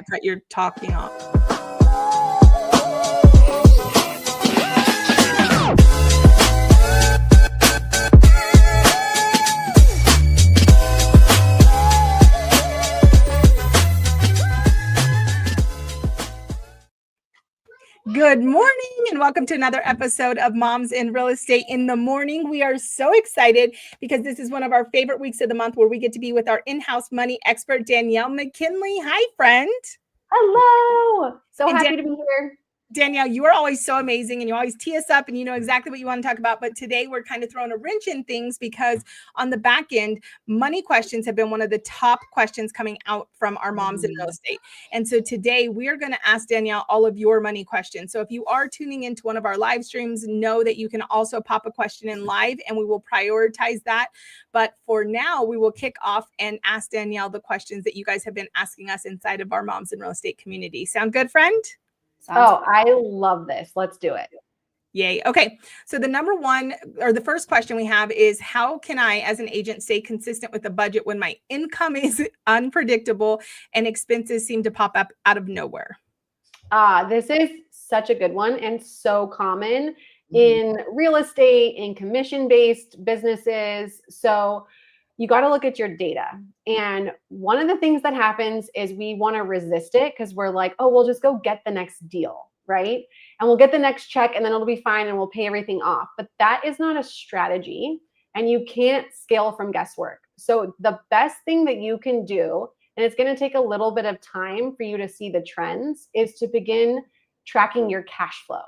to cut your talking off. Good morning and welcome to another episode of Moms in Real Estate in the Morning. We are so excited because this is one of our favorite weeks of the month where we get to be with our in-house money expert, Danielle McKinley. Hi, friend. Hello. So happy to be here. Danielle, you are always so amazing and you always tee us up and you know exactly what you want to talk about. But today we're kind of throwing a wrench in things because on the back end, money questions have been one of the top questions coming out from our moms in real estate. And so today we are going to ask Danielle all of your money questions. So if you are tuning into one of our live streams, know that you can also pop a question in live and we will prioritize that. But for now, we will kick off and ask Danielle the questions that you guys have been asking us inside of our moms in real estate community. Sound good, friend? I love this. Let's do it. Yay. Okay. So the number one or the first question we have is how can I, as an agent, stay consistent with the budget when my income is unpredictable and expenses seem to pop up out of nowhere? This is such a good one and so common in real estate, in commission-based businesses. So you got to look at your data. And one of the things that happens is we want to resist it because we're like, oh, we'll just go get the next deal, right? And we'll get the next check and then it'll be fine and we'll pay everything off. But that is not a strategy and you can't scale from guesswork. So the best thing that you can do, and it's going to take a little bit of time for you to see the trends, is to begin tracking your cash flow.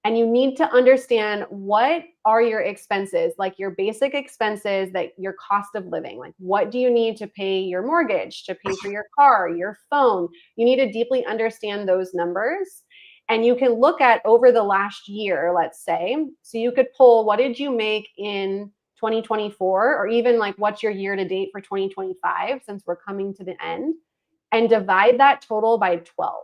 And you need to understand what are your expenses, like your basic expenses, that your cost of living, like what do you need to pay your mortgage, to pay for your car, your phone? You need to deeply understand those numbers. And you can look at over the last year, let's say, so you could pull what did you make in 2024, or even like what's your year to date for 2025, since we're coming to the end, and divide that total by 12.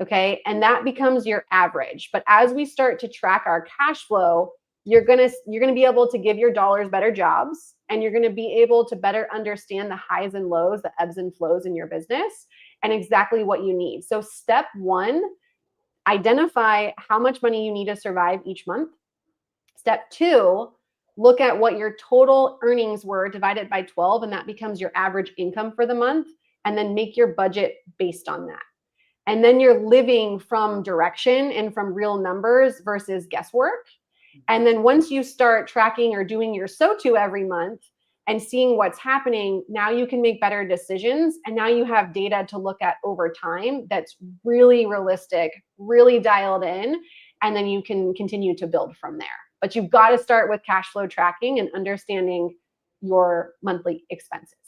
Okay. And that becomes your average. But as we start to track our cash flow, you're going to be able to give your dollars better jobs, and you're going to be able to better understand the highs and lows, the ebbs and flows in your business, and exactly what you need. So step one, identify how much money you need to survive each month. Step two, look at what your total earnings were divided by 12, and that becomes your average income for the month, and then make your budget based on that. And then you're living from direction and from real numbers versus guesswork. And then once you start tracking or doing your SOTU every month and seeing what's happening, now you can make better decisions. And now you have data to look at over time that's really realistic, really dialed in, and then you can continue to build from there. But you've got to start with cash flow tracking and understanding your monthly expenses.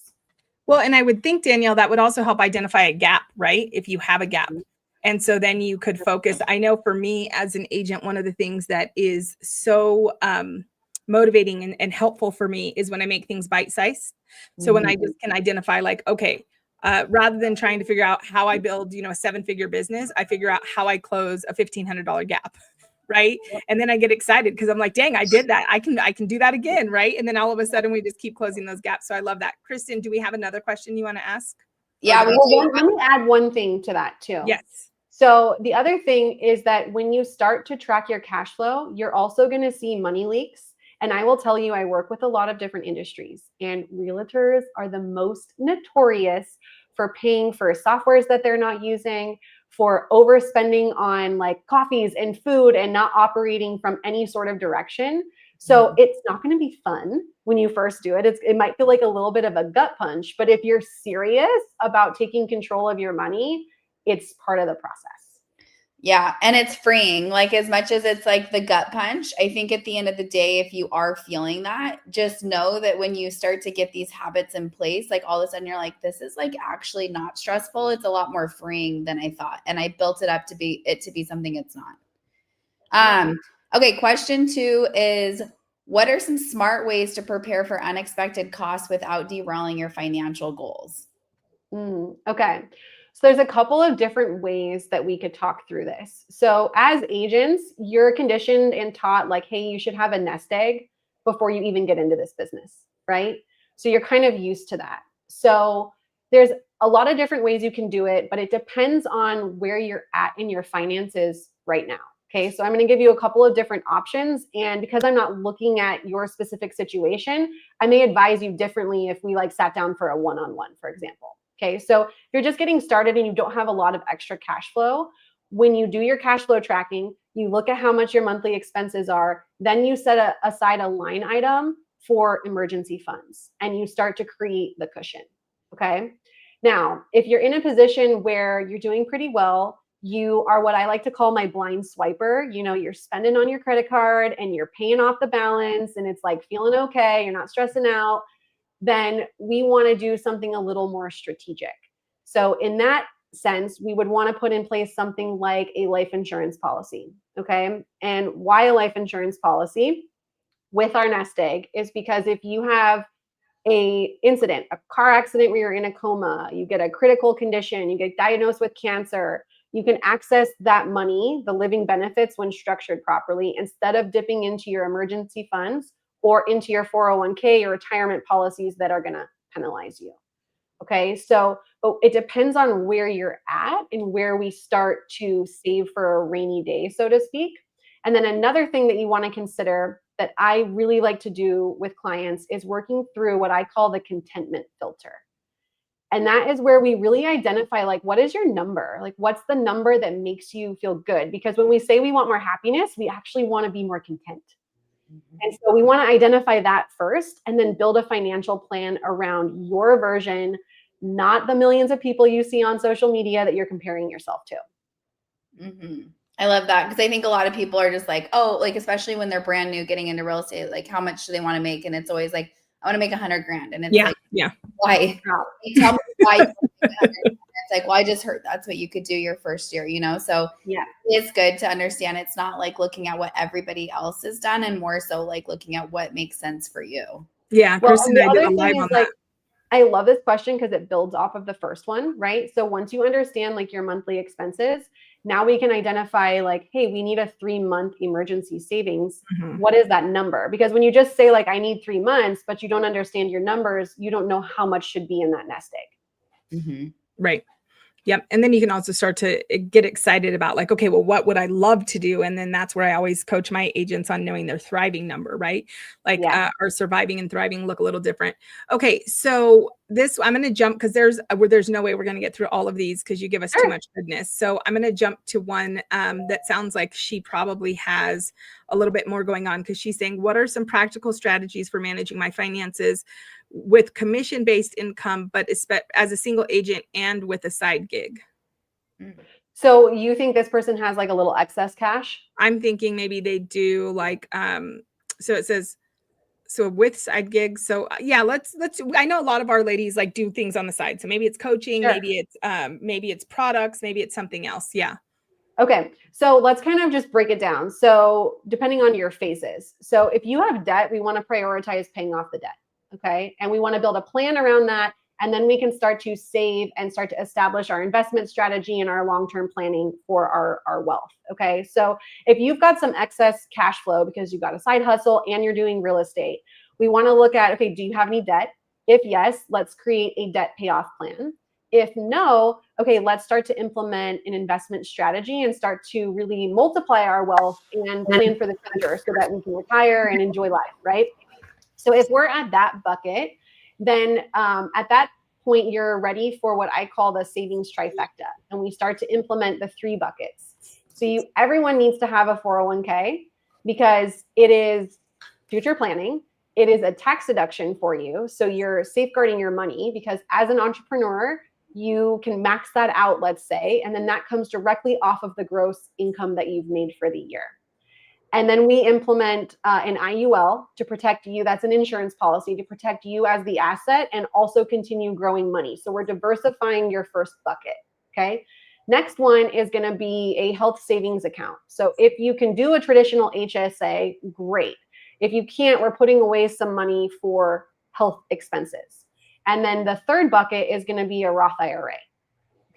Well, and I would think, Danielle, that would also help identify a gap, right? If you have a gap. And so then you could focus. I know for me as an agent, one of the things that is so motivating and helpful for me is when I make things bite-sized. So when I just can identify like, okay, rather than trying to figure out how I build, a 7-figure business, I figure out how I close a $1,500 gap. Right. And then I get excited because I'm like, dang, I did that. I can do that again. Right. And then all of a sudden we just keep closing those gaps. So I love that. Kristen, do we have another question you want to ask? Yeah. Let me add one thing to that too. Yes. So the other thing is that when you start to track your cash flow, you're also going to see money leaks. And I will tell you, I work with a lot of different industries, and realtors are the most notorious for paying for softwares that they're not using, for overspending on like coffees and food and not operating from any sort of direction. So it's not going to be fun when you first do it. It might feel like a little bit of a gut punch, but if you're serious about taking control of your money, it's part of the process. Yeah. And it's freeing. Like, as much as it's like the gut punch, I think at the end of the day, if you are feeling that, just know that when you start to get these habits in place, like all of a sudden you're like, this is like actually not stressful. It's a lot more freeing than I thought. And I built it up to be something it's not. Okay. Question 2 is, what are some smart ways to prepare for unexpected costs without derailing your financial goals? Okay. So there's a couple of different ways that we could talk through this. So as agents, you're conditioned and taught like, hey, you should have a nest egg before you even get into this business, right? So you're kind of used to that. So there's a lot of different ways you can do it, but it depends on where you're at in your finances right now. Okay, so I'm going to give you a couple of different options. And because I'm not looking at your specific situation, I may advise you differently if we like sat down for a one-on-one, for example. Okay, so if you're just getting started and you don't have a lot of extra cash flow, when you do your cash flow tracking, you look at how much your monthly expenses are, then you set aside a line item for emergency funds and you start to create the cushion. Okay, now if you're in a position where you're doing pretty well, you are what I like to call my blind swiper. You know, you're spending on your credit card and you're paying off the balance and it's like feeling okay, you're not stressing out, then we want to do something a little more strategic. So in that sense, we would want to put in place something like a life insurance policy. Okay. And why a life insurance policy with our nest egg is because if you have a incident, a car accident where you're in a coma, you get a critical condition, you get diagnosed with cancer, you can access that money, the living benefits, when structured properly, instead of dipping into your emergency funds or into your 401k or retirement policies that are going to penalize you. Okay, so but it depends on where you're at and where we start to save for a rainy day, so to speak. And then another thing that you want to consider that I really like to do with clients is working through what I call the contentment filter. And that is where we really identify, like, what is your number? Like, what's the number that makes you feel good? Because when we say we want more happiness, we actually want to be more content. And so we want to identify that first and then build a financial plan around your version, not the millions of people you see on social media that you're comparing yourself to. Mm-hmm. I love that, because I think a lot of people are just like, oh, like, especially when they're brand new getting into real estate, like, how much do they want to make? And it's always like, I want to make $100,000. And it's why? Tell me why. It's like, well, I just heard that's what you could do your first year, you know? So yeah, it's good to understand it's not like looking at what everybody else has done, and more so like looking at what makes sense for you. Yeah. Well, Kristen, I did a live on that. I love this question because it builds off of the first one, right? So once you understand like your monthly expenses, now we can identify like, hey, we need a 3-month emergency savings. Mm-hmm. What is that number? Because when you just say like, I need 3 months, but you don't understand your numbers, you don't know how much should be in that nest egg. Mm-hmm. Right. Yep. And then you can also start to get excited about like, okay, well, what would I love to do? And then that's where I always coach my agents on knowing their thriving number, right? Like our surviving and thriving look a little different. Okay. So this, I'm going to jump because there's no way we're going to get through all of these because you give us too much goodness. So I'm going to jump to one that sounds like she probably has a little bit more going on, because she's saying, what are some practical strategies for managing my finances with commission-based income, but as a single agent and with a side gig? So you think this person has like a little excess cash? I'm thinking maybe they do like, so it says, so with side gigs. So yeah, let's, I know a lot of our ladies like do things on the side. So maybe it's coaching, maybe it's products, maybe it's something else. Yeah. Okay. So let's kind of just break it down. So depending on your phases. So if you have debt, we want to prioritize paying off the debt. Okay. And we want to build a plan around that. And then we can start to save and start to establish our investment strategy and our long-term planning for our wealth. Okay. So if you've got some excess cash flow because you've got a side hustle and you're doing real estate, we want to look at, okay, do you have any debt? If yes, let's create a debt payoff plan. If no, okay, let's start to implement an investment strategy and start to really multiply our wealth and plan for the future so that we can retire and enjoy life, right? So if we're at that bucket, then at that point, you're ready for what I call the savings trifecta. And we start to implement the 3 buckets. So everyone needs to have a 401k because it is future planning. It is a tax deduction for you. So you're safeguarding your money because as an entrepreneur, you can max that out, let's say, and then that comes directly off of the gross income that you've made for the year. And then we implement an IUL to protect you. That's an insurance policy to protect you as the asset and also continue growing money. So we're diversifying your first bucket, okay? Next one is going to be a health savings account. So if you can do a traditional HSA, great. If you can't, we're putting away some money for health expenses. And then the third bucket is going to be a Roth IRA.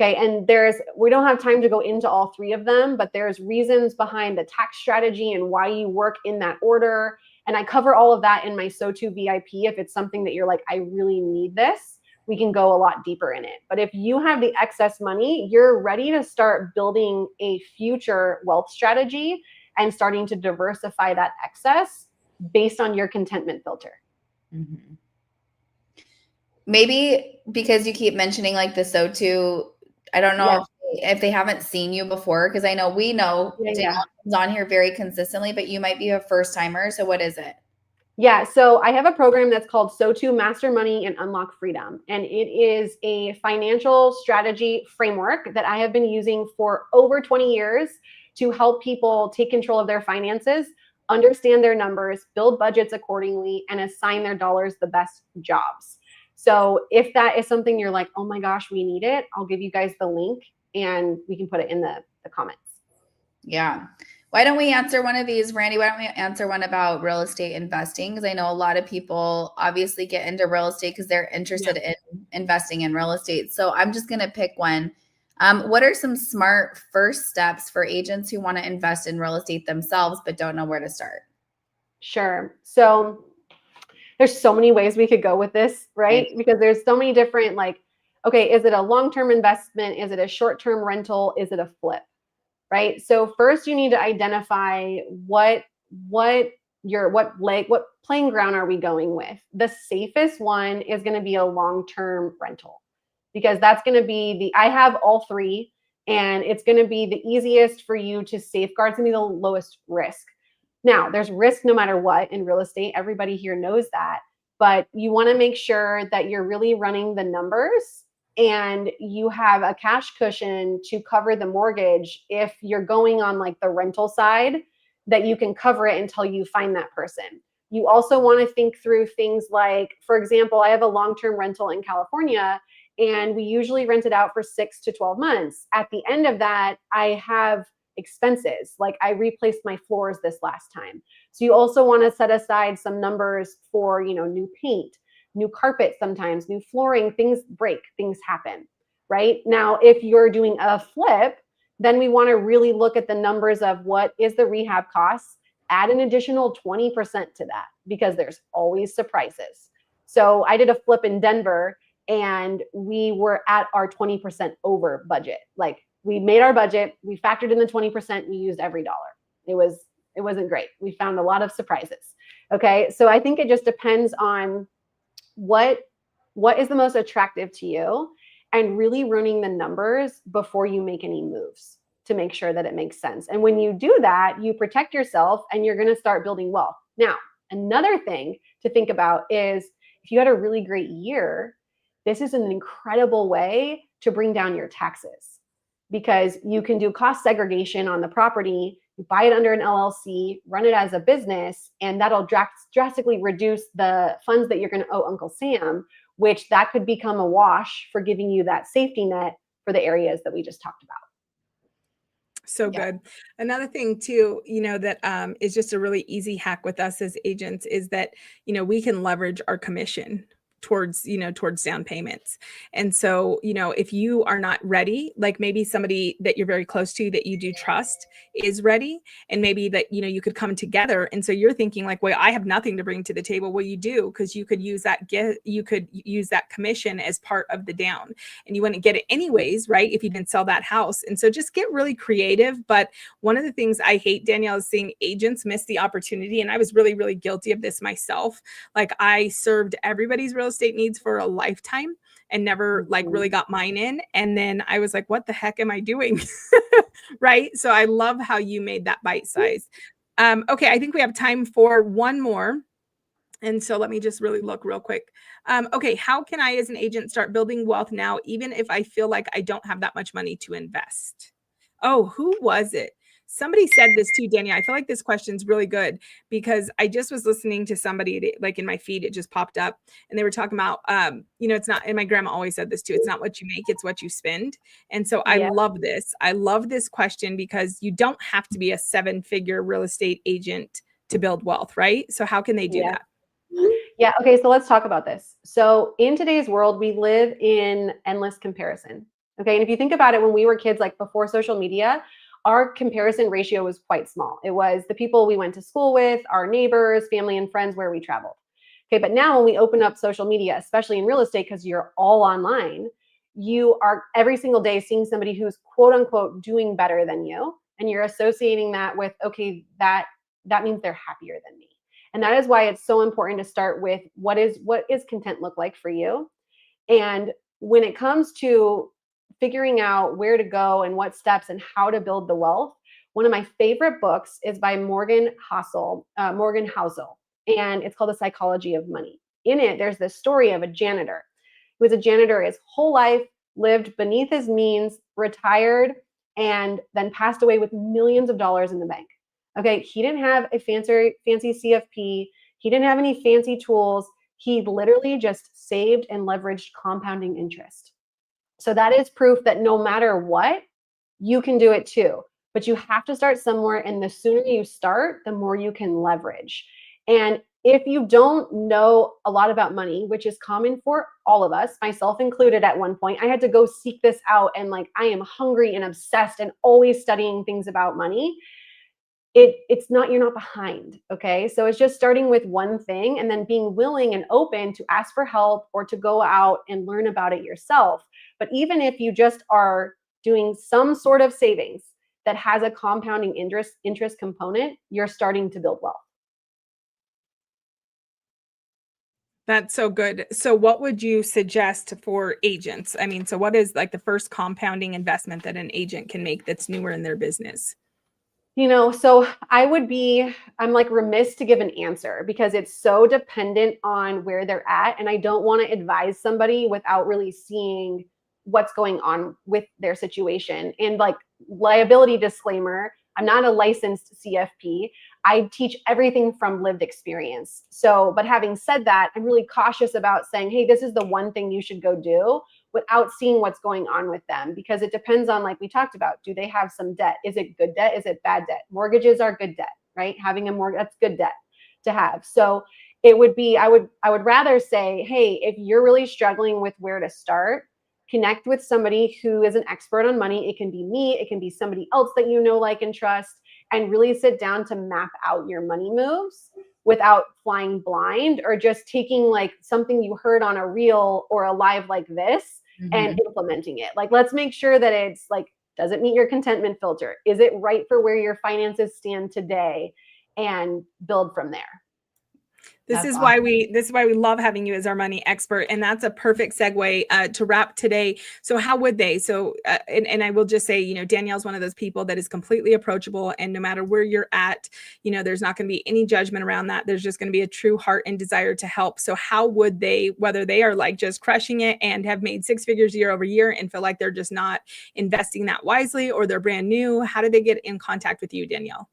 Okay, and we don't have time to go into all 3 of them, but there's reasons behind the tax strategy and why you work in that order. And I cover all of that in my So To VIP. If it's something that you're like, I really need this, we can go a lot deeper in it. But if you have the excess money, you're ready to start building a future wealth strategy and starting to diversify that excess based on your contentment filter. Mm-hmm. Maybe because you keep mentioning like the so-to, I don't know if they haven't seen you before, because I know we know Danielle comes on here very consistently, but you might be a first timer. So what is it? Yeah, so I have a program that's called So2 Master Money and Unlock Freedom. And it is a financial strategy framework that I have been using for over 20 years to help people take control of their finances, understand their numbers, build budgets accordingly, and assign their dollars the best jobs. So if that is something you're like, oh my gosh, we need it, I'll give you guys the link and we can put it in the comments. Yeah. Why don't we answer one of these, Randi? Why don't we answer one about real estate investing? Because I know a lot of people obviously get into real estate because they're interested in investing in real estate. So I'm just going to pick one. What are some smart first steps for agents who want to invest in real estate themselves but don't know where to start? Sure. So there's so many ways we could go with this, right? Because there's so many different, like, okay, is it a long-term investment? Is it a short-term rental? Is it a flip? Right? So first you need to identify what playing ground are we going with? The safest one is going to be a long-term rental, because that's going to be I have all three, and it's going to be the easiest for you to safeguard. It's going to be the lowest risk. Now, there's risk no matter what in real estate. Everybody here knows that, but you want to make sure that you're really running the numbers and you have a cash cushion to cover the mortgage if you're going on like the rental side, that you can cover it until you find that person. You also want to think through things like, for example, I have a long-term rental in California, and we usually rent it out for 6 to 12 months. At the end of that, I have expenses. Like I replaced my floors this last time. So you also want to set aside some numbers for, new paint, new carpet, sometimes new flooring. Things break, things happen, right? Now, if you're doing a flip, then we want to really look at the numbers of what is the rehab costs, add an additional 20% to that, because there's always surprises. So I did a flip in Denver and we were at our 20% over budget. Like we made our budget, we factored in the 20%, we used every dollar. It wasn't great. We found a lot of surprises. Okay. So I think it just depends on what is the most attractive to you, and really running the numbers before you make any moves to make sure that it makes sense. And when you do that, you protect yourself and you're going to start building wealth. Now, another thing to think about is if you had a really great year, this is an incredible way to bring down your taxes, because you can do cost segregation on the property, you buy it under an LLC, run it as a business, and that'll drastically reduce the funds that you're going to owe Uncle Sam, which that could become a wash for giving you that safety net for the areas that we just talked about. So good. Another thing too, that is just a really easy hack with us as agents is that, we can leverage our commission towards down payments. And so, if you are not ready, like maybe somebody that you're very close to that you do trust is ready, and maybe that, you could come together. And so you're thinking like, well, I have nothing to bring to the table. Well, you do, because you could use that commission as part of the down, and you wouldn't get it anyways, right? If you didn't sell that house. And so just get really creative. But one of the things I hate, Danielle, is seeing agents miss the opportunity. And I was really, really guilty of this myself. Like I served everybody's real estate needs for a lifetime and never like really got mine in. And then I was like, what the heck am I doing? Right. So I love how you made that bite size. Okay. I think we have time for one more. And so let me just really look real quick. Okay. How can I, as an agent, start building wealth now, even if I feel like I don't have that much money to invest? Oh, who was it? Somebody said this too, Danielle. I feel like this question's really good, because I just was listening to somebody like in my feed, it just popped up, and they were talking about, it's not, and my grandma always said this too, it's not what you make, it's what you spend. And so I love this. I love this question, because you don't have to be a 7-figure real estate agent to build wealth, right? So how can they do that? Yeah. Okay. So let's talk about this. So in today's world, we live in endless comparison. Okay. And if you think about it, when we were kids, like before social media, our comparison ratio was quite small. It was the people we went to school with, our neighbors, family and friends, where we traveled. Okay, but now when we open up social media, especially in real estate, because you're all online, you are every single day seeing somebody who's quote unquote doing better than you. And you're associating that with, okay, that means they're happier than me. And that is why it's so important to start with what is content look like for you. And when it comes to figuring out where to go and what steps and how to build the wealth, one of my favorite books is by Morgan Housel, and it's called The Psychology of Money. In it, there's this story of a janitor who was a janitor his whole life, lived beneath his means, retired, and then passed away with millions of dollars in the bank. Okay, he didn't have a fancy CFP. He didn't have any fancy tools. He literally just saved and leveraged compounding interest. So that is proof that no matter what, you can do it too. But you have to start somewhere, and the sooner you start, the more you can leverage. And if you don't know a lot about money, which is common for all of us, myself included at one point, I had to go seek this out, and like I am hungry and obsessed and always studying things about money. It's not, you're not behind, okay? So it's just starting with one thing and then being willing and open to ask for help or to go out and learn about it yourself. But even if you just are doing some sort of savings that has a compounding interest component, you're starting to build wealth. That's so good. So what would you suggest for agents? I mean, so what is like the first compounding investment that an agent can make that's newer in their business? So I'm like remiss to give an answer because it's so dependent on where they're at. And I don't want to advise somebody without really seeing what's going on with their situation. And like liability disclaimer, I'm not a licensed CFP. I teach everything from lived experience. So, but having said that, I'm really cautious about saying, hey, this is the one thing you should go do without seeing what's going on with them, because it depends on, like we talked about, do they have some debt? Is it good debt? Is it bad debt? Mortgages are good debt, right? Having a mortgage, that's good debt to have. So it would be, I would rather say, hey, if you're really struggling with where to start, connect with somebody who is an expert on money. It can be me, it can be somebody else that you know, like, and trust, and really sit down to map out your money moves without flying blind or just taking like something you heard on a reel or a live like this and implementing it. Like, let's make sure that it's like, does it meet your contentment filter? Is it right for where your finances stand today? And build from there. This is why we love having you as our money expert. And that's a perfect segue to wrap today. So how would they? So, and I will just say, Danielle's one of those people that is completely approachable, and no matter where you're at, there's not going to be any judgment around that. There's just going to be a true heart and desire to help. So how would they, whether they are like just crushing it and have made six figures year over year and feel like they're just not investing that wisely, or they're brand new, how do they get in contact with you, Danielle?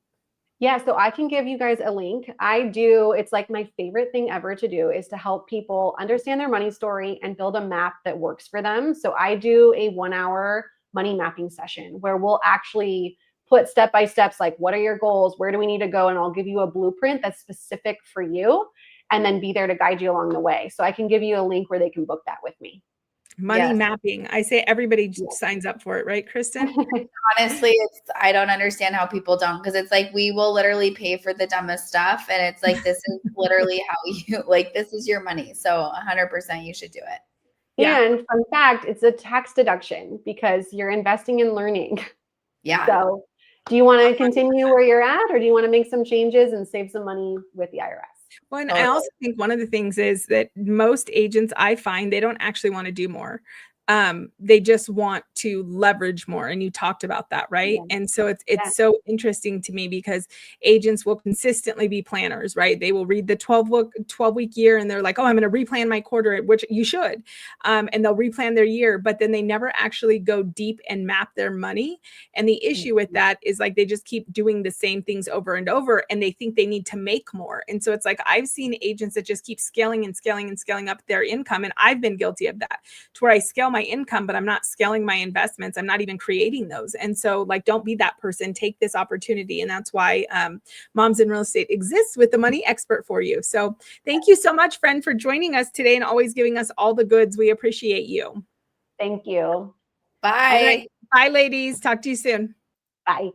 Yeah, so I can give you guys a link. It's like my favorite thing ever to do is to help people understand their money story and build a map that works for them. So I do a 1-hour money mapping session where we'll actually put step-by-steps, like what are your goals? Where do we need to go? And I'll give you a blueprint that's specific for you and then be there to guide you along the way. So I can give you a link where they can book that with me. Money mapping. I say everybody signs up for it, right, Kristen? Honestly, I don't understand how people don't, because it's like we will literally pay for the dumbest stuff, and it's like this is literally how you this is your money. So 100% you should do it. Yeah. And fun fact, it's a tax deduction because you're investing in learning. Yeah. So do you want to continue where you're at, or do you want to make some changes and save some money with the IRS? Well, and I also think one of the things is that most agents, I find, they don't actually want to do more. They just want to leverage more. And you talked about that, right? Yeah. And so it's so interesting to me because agents will consistently be planners, right? They will read the 12-week year and they're like, oh, I'm going to replan my quarter, which you should. And they'll replan their year, but then they never actually go deep and map their money. And the issue with that is like, they just keep doing the same things over and over, and they think they need to make more. And so it's like, I've seen agents that just keep scaling and scaling and scaling up their income. And I've been guilty of that, to where I scale my income, but I'm not scaling my investments. I'm not even creating those. And so like, don't be that person. Take this opportunity. And that's why Moms in Real Estate exists with the money expert for you. So thank you so much, friend, for joining us today and always giving us all the goods. We appreciate you. Thank you. Bye. All right. Bye, ladies. Talk to you soon. Bye.